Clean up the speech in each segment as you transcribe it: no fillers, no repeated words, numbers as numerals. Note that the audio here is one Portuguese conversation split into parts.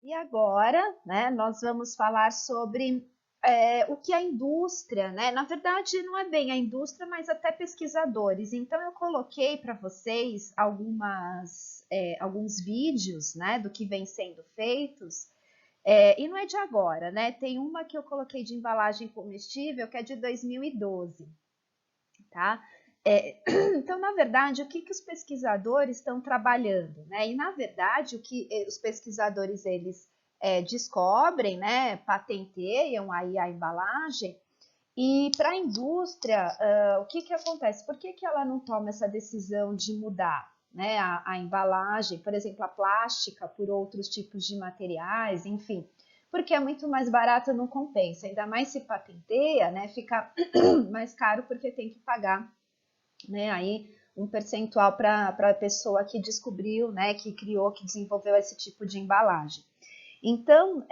E agora, né, nós vamos falar sobre o que a indústria, né? Na verdade, não é bem a indústria, mas até pesquisadores. Então, eu coloquei para vocês alguns vídeos, né, do que vem sendo feitos. E não é de agora, né? Tem uma que eu coloquei de embalagem comestível, que é de 2012, tá? Então, na verdade, o que os pesquisadores estão trabalhando, né? E, na verdade, o que os pesquisadores, eles descobrem, né? Patenteiam aí a embalagem. E para a indústria, o que acontece? Por que ela não toma essa decisão de mudar, né, a embalagem, por exemplo, a plástica por outros tipos de materiais, enfim? Porque é muito mais barato, não compensa. Ainda mais se patenteia, né, fica mais caro porque tem que pagar, né, aí um percentual para a pessoa que descobriu, né, que criou, que desenvolveu esse tipo de embalagem. Então,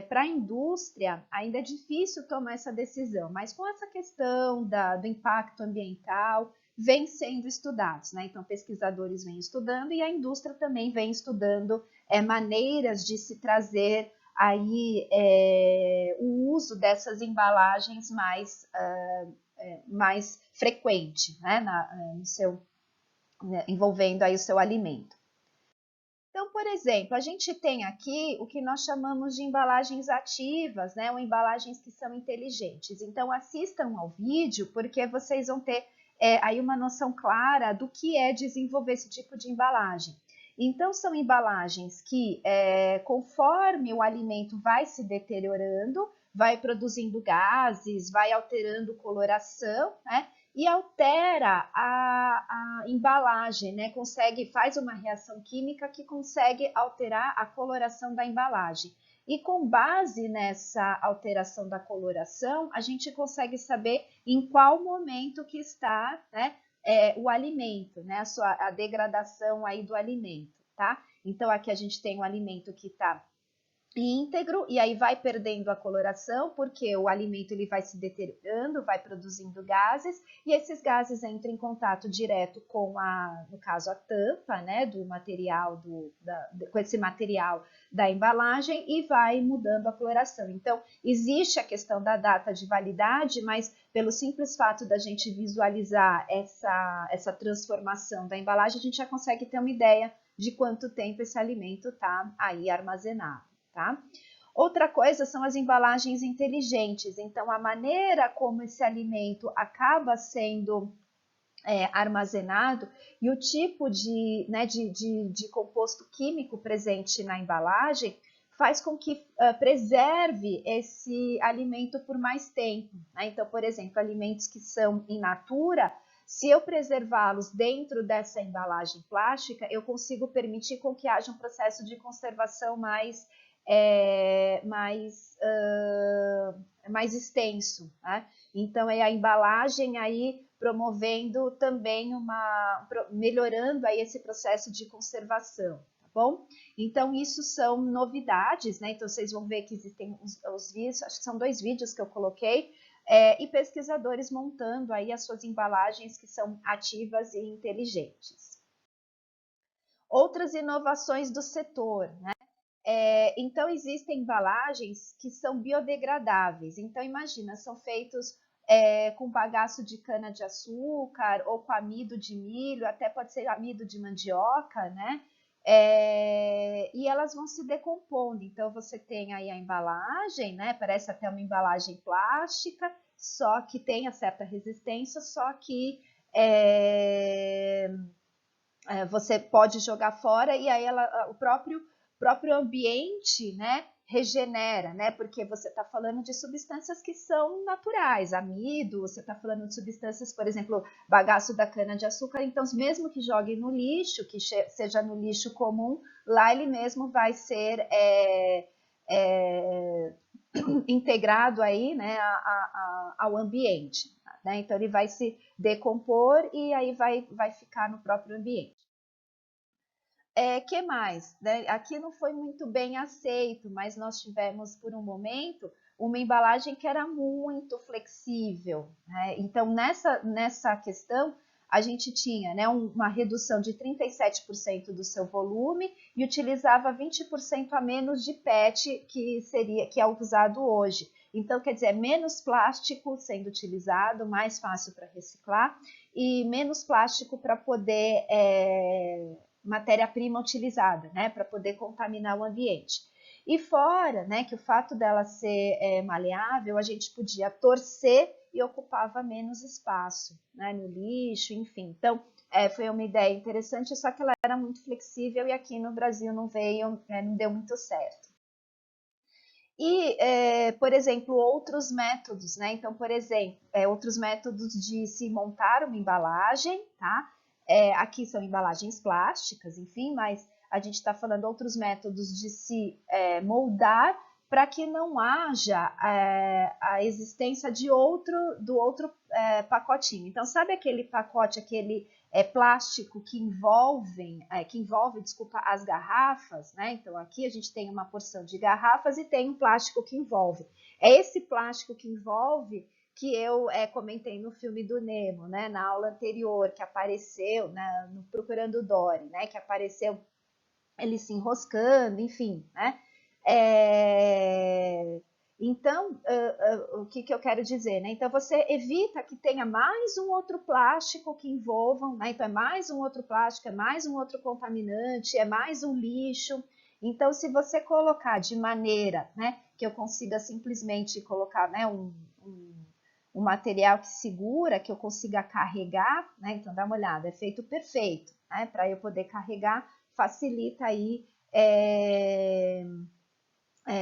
para a indústria, ainda é difícil tomar essa decisão, mas com essa questão do impacto ambiental, vem sendo estudados, né? Então, pesquisadores vêm estudando e a indústria também vem estudando maneiras de se trazer aí o uso dessas embalagens mais frequente, né? Envolvendo aí o seu alimento. Então, por exemplo, a gente tem aqui o que nós chamamos de embalagens ativas, né, ou embalagens que são inteligentes. Então, assistam ao vídeo, porque vocês vão ter aí uma noção clara do que é desenvolver esse tipo de embalagem. Então, são embalagens que, conforme o alimento vai se deteriorando, vai produzindo gases, vai alterando coloração, né? E altera a embalagem, né? Faz uma reação química que consegue alterar a coloração da embalagem. E com base nessa alteração da coloração, a gente consegue saber em qual momento que está, né, o alimento, né? A degradação aí do alimento, tá? Então aqui a gente tem um alimento que está íntegro e aí vai perdendo a coloração porque o alimento ele vai se deteriorando, vai produzindo gases e esses gases entram em contato direto com no caso a tampa, né, do material com esse material da embalagem e vai mudando a coloração. Então existe a questão da data de validade, mas pelo simples fato da gente visualizar essa transformação da embalagem, a gente já consegue ter uma ideia de quanto tempo esse alimento está aí armazenado. Tá? Outra coisa são as embalagens inteligentes. Então, a maneira como esse alimento acaba sendo armazenado e o tipo de composto químico presente na embalagem faz com que preserve esse alimento por mais tempo. Né? Então, por exemplo, alimentos que são in natura, se eu preservá-los dentro dessa embalagem plástica, eu consigo permitir com que haja um processo de conservação mais extenso. Né? Então, é a embalagem aí promovendo também melhorando aí esse processo de conservação, tá bom? Então, isso são novidades, né? Então, vocês vão ver que existem os vídeos, acho que são 2 vídeos que eu coloquei, e pesquisadores montando aí as suas embalagens que são ativas e inteligentes. Outras inovações do setor, né? Então, existem embalagens que são biodegradáveis. Então, imagina, são feitos com bagaço de cana-de-açúcar ou com amido de milho, até pode ser amido de mandioca, né? E elas vão se decompondo. Então, você tem aí a embalagem, né? Parece até uma embalagem plástica, só que tem a certa resistência, só que você pode jogar fora e aí o próprio ambiente, né, regenera, né, porque você está falando de substâncias que são naturais, amido, você está falando de substâncias, por exemplo, bagaço da cana-de-açúcar, então mesmo que jogue no lixo, que seja no lixo comum, lá ele mesmo vai ser integrado aí, né, ao ambiente. Né? Então ele vai se decompor e aí vai ficar no próprio ambiente. Que mais? Né? Aqui não foi muito bem aceito, mas nós tivemos por um momento uma embalagem que era muito flexível. Né? Então, nessa questão, a gente tinha, né, uma redução de 37% do seu volume e utilizava 20% a menos de PET que é usado hoje. Então, quer dizer, menos plástico sendo utilizado, mais fácil para reciclar e menos plástico para poder matéria-prima utilizada, né, para poder contaminar o ambiente. E fora, né, que o fato dela ser maleável, a gente podia torcer e ocupava menos espaço, né, no lixo, enfim. Então, foi uma ideia interessante, só que ela era muito flexível e aqui no Brasil não veio, não deu muito certo. E, por exemplo, outros métodos, né? Então, por exemplo, outros métodos de se montar uma embalagem, tá? Aqui são embalagens plásticas, enfim, mas a gente está falando outros métodos de se moldar para que não haja a existência do outro pacotinho. Então, sabe aquele pacote, aquele plástico que envolve, desculpa, as garrafas, né? Então, aqui a gente tem uma porção de garrafas e tem um plástico que envolve. É esse plástico que envolve que eu comentei no filme do Nemo, né? Na aula anterior, que apareceu, né, no Procurando Dory, né? Que apareceu ele se enroscando, enfim, né? Então, o que eu quero dizer, né? Então, você evita que tenha mais um outro plástico que envolvam, né? Então, é mais um outro plástico, é mais um outro contaminante, é mais um lixo. Então, se você colocar de maneira, né, que eu consiga simplesmente colocar, né, um material que segura, que eu consiga carregar, né? Então, dá uma olhada, é feito perfeito, né? Para eu poder carregar, facilita aí,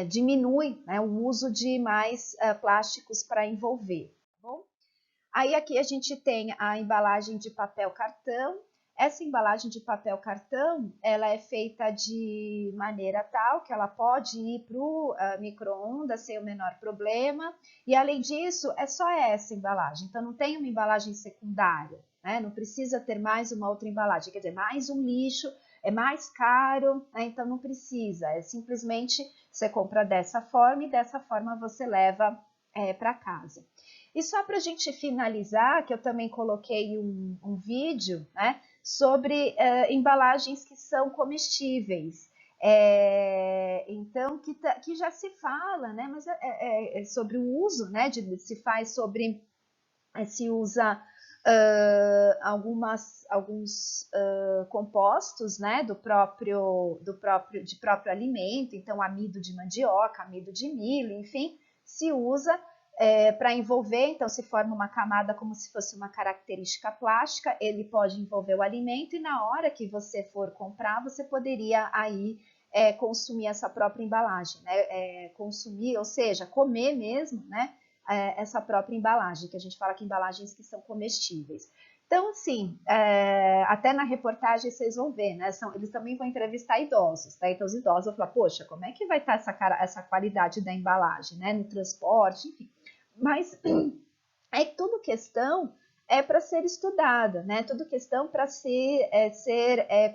diminui, né, o uso de mais plásticos para envolver, tá bom? Aí aqui a gente tem a embalagem de papel cartão. Essa embalagem de papel cartão, ela é feita de maneira tal que ela pode ir para o micro-ondas sem o menor problema. E além disso, é só essa embalagem. Então não tem uma embalagem secundária, né? Não precisa ter mais uma outra embalagem, quer dizer, mais um lixo, é mais caro, né? Então não precisa. É simplesmente você compra dessa forma e dessa forma você leva para casa. E só para a gente finalizar, que eu também coloquei um vídeo, né, sobre embalagens que são comestíveis. Então, que já se fala, né, mas sobre o uso, né, se usa alguns compostos, né, de próprio alimento, então amido de mandioca, amido de milho, enfim, se usa para envolver, então se forma uma camada como se fosse uma característica plástica, ele pode envolver o alimento e na hora que você for comprar, você poderia aí consumir essa própria embalagem, né? Consumir, ou seja, comer mesmo, né? Essa própria embalagem, que a gente fala que embalagens que são comestíveis. Então, assim, até na reportagem vocês vão ver, né? Eles também vão entrevistar idosos, tá? Então, os idosos vão falar, poxa, como é que vai estar essa qualidade da embalagem, né? No transporte, enfim. Mas tudo questão para ser estudada, né? Tudo questão para ser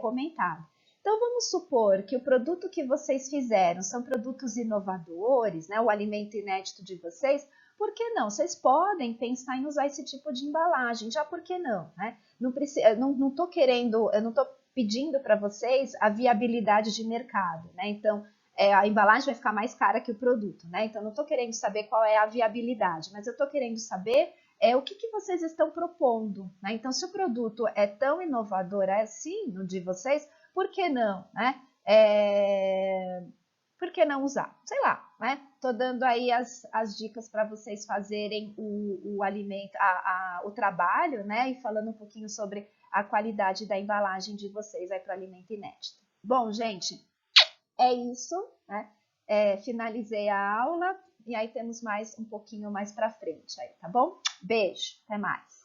comentada. Então, vamos supor que o produto que vocês fizeram são produtos inovadores, né? O alimento inédito de vocês, por que não? Vocês podem pensar em usar esse tipo de embalagem, já por que não, né? Não estou querendo, eu não estou pedindo para vocês a viabilidade de mercado, né? Então, a embalagem vai ficar mais cara que o produto, né? Então, não estou querendo saber qual é a viabilidade, mas eu estou querendo saber o que vocês estão propondo, né? Então, se o produto é tão inovador assim no de vocês, por que não, né? Por que não usar? Sei lá, né? Tô dando aí as dicas para vocês fazerem o alimento, o trabalho, né? E falando um pouquinho sobre a qualidade da embalagem de vocês aí para o alimento inédito. Bom, gente, é isso, né? Finalizei a aula e aí temos mais um pouquinho mais para frente aí, tá bom? Beijo, até mais.